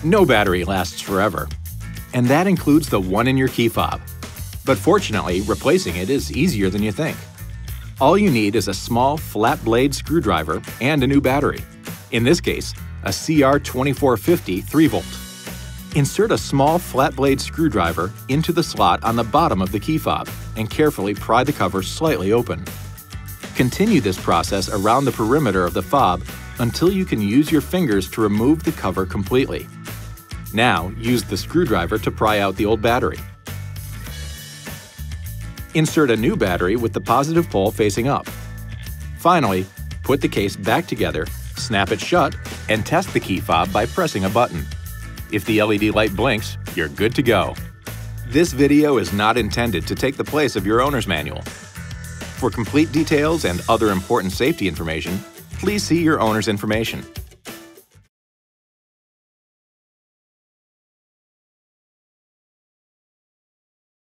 No battery lasts forever, and that includes the one in your key fob. But fortunately, replacing it is easier than you think. All you need is a small flat blade screwdriver and a new battery. In this case, a CR2450 3V. Insert a small flat blade screwdriver into the slot on the bottom of the key fob and carefully pry the cover slightly open. Continue this process around the perimeter of the fob until you can use your fingers to remove the cover completely. Now, use the screwdriver to pry out the old battery. Insert a new battery with the positive pole facing up. Finally, put the case back together, snap it shut, and test the key fob by pressing a button. If the LED light blinks, you're good to go. This video is not intended to take the place of your owner's manual. For complete details and other important safety information, please see your owner's information.